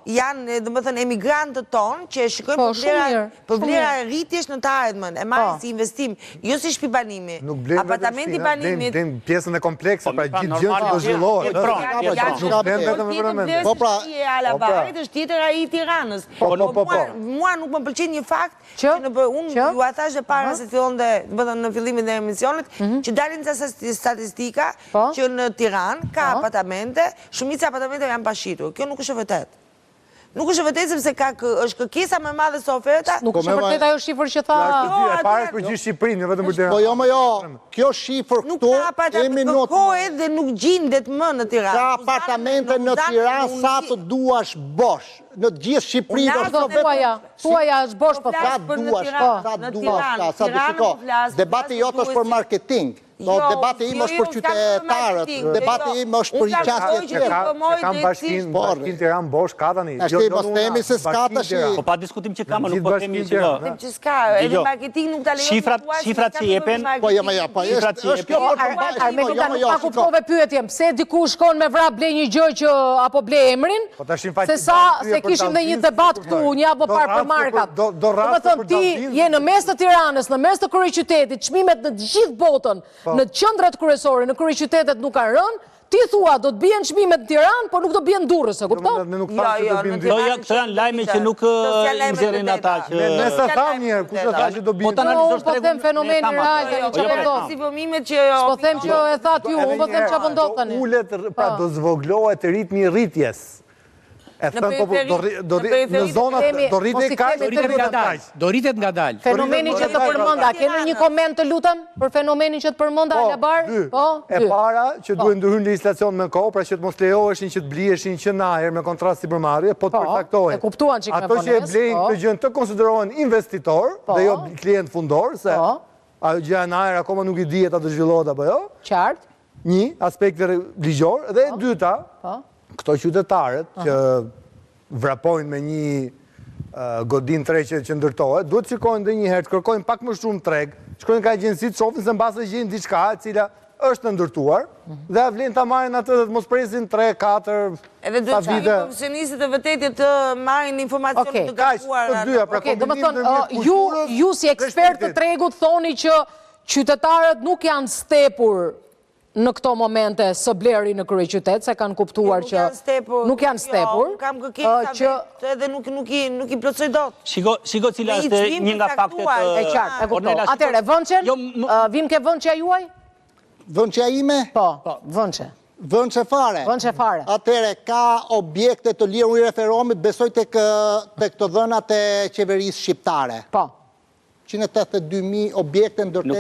janë, domethënë, emigrantët tonë që shikojnë për vlera rritjesh në të ardhmen, e marrin si investim, jo si shtëpi banimi. Apartamenti banimit. Blen pjesën e komplekse, pra gjithë gjë që do zhvillohet. Nuk blen vetëm për vend. Po pra, Alabarit është tjetër ai i Tiranës. Mua nuk më pëlqen një fakt që unë ju a thash para se fillonte, domethënë në fillimin e emisionit, që dalin ca statistika që në Tiranë ka apartamente, shumica e apartamenteve janë pashitur. Kjo nuk është e vërtetë. Nuk është vërtet sepse është kërkesa më e madhe se oferta. Nuk është vërtet ajo shifër që tha. E para për gjithë Shqipërinë, vetëm për Tiranë. Po jo, kjo shifër këtu e minutë. Kërkohet dhe nuk gjendet më në Tiranë. Ka apartamente në Tiranë sa të duash bosh. Në gjithë Shqipërinë është tuaja është bosh po sa duash, sa shiko. Debati jot është për marketing. Po debati im është për qytetarët, debati im është për një qasje tjetër. Kam bashkinë Tiranë bosh ka tani. Ashtu mos themi se s'ka tash. Po pa diskutim që ka, nuk po themi që ka. Që s'ka, edhe marketing nuk ta lejon. Shifrat që jepen. Po jo, është kjo Armeni ta kuptove pyetjen, pse diku shkon me vrap blej një gjë që apo blej emrin? Se kishim dhe një debat këtu, një apo parë për markat. Domethënë ti je në mes të Tiranës, në mes të kryeqytetit, çmimet në të gjithë botën, në qendrat kryesore, në kryeqytetet nuk kanë rënë. Ti thua do të bien çmimet në Tiranë, por nuk do bien Durrës, e kupton? Këto janë lajme që nuk nxjerrin ata që. Nëse tham një, kush do thashë do bien. Po them fenomeni real tani çfarë ndodh. Si vëmimet që po them që e thatë ju, unë po them çfarë ndodh tani. Ulet, pra do zvoglohet ritmi i rritjes. E thënë në zonat do rritet kaq, do rritet ngadalë. Fenomeni që të përmenda, keni një koment të lutem për fenomenin që të përmenda Alabar? Po, e para që duhet ndërhyrë legjislacion me kohë, pra që të mos lejoheshin që të bliheshin që në ajër me kontratë sipërmarrje, po të përcaktohen. E kuptuan çik me ato që e blejnë këtë gjë të konsiderohen investitor dhe jo klient fundor, se ajo gjëja në ajër akoma nuk i dihet atë zhvillohet apo jo. Qartë. Një aspekt ligjor dhe e dyta, këto qytetarët që vrapojnë me një godin treqe që ndërtohet, duhet të shikojnë dhe një herë, të kërkojnë pak më shumë treg, shkojnë ka agjensit, shofin se mbase gjenë diçka e cila është të ndërtuar, dhe vlen ta marrin atë dhe të mos presin 3, 4 edhe duhet të qenë profesionistët e vërtetë të marrin informacion të gabuar. Domethënë, ju si ekspert të tregut thoni që qytetarët nuk janë stepur në këto momente së bleri në kryeqytet, se kanë kuptuar që nuk janë stepur. Kam kërkesa edhe nuk i plotësoj dot. Shiko cila është një nga faktet e qartë, e kuptoj. Atëherë, Vënçen, vim ke Vënçja juaj? Vënçja ime? Po, Vënçe. Vënçe fare. Vënçe fare. Atëherë, ka objekte të lirë, unë i referomi, besoj tek të dhënat e qeverisë shqiptare. Po. 182.000 objekte ndërtet.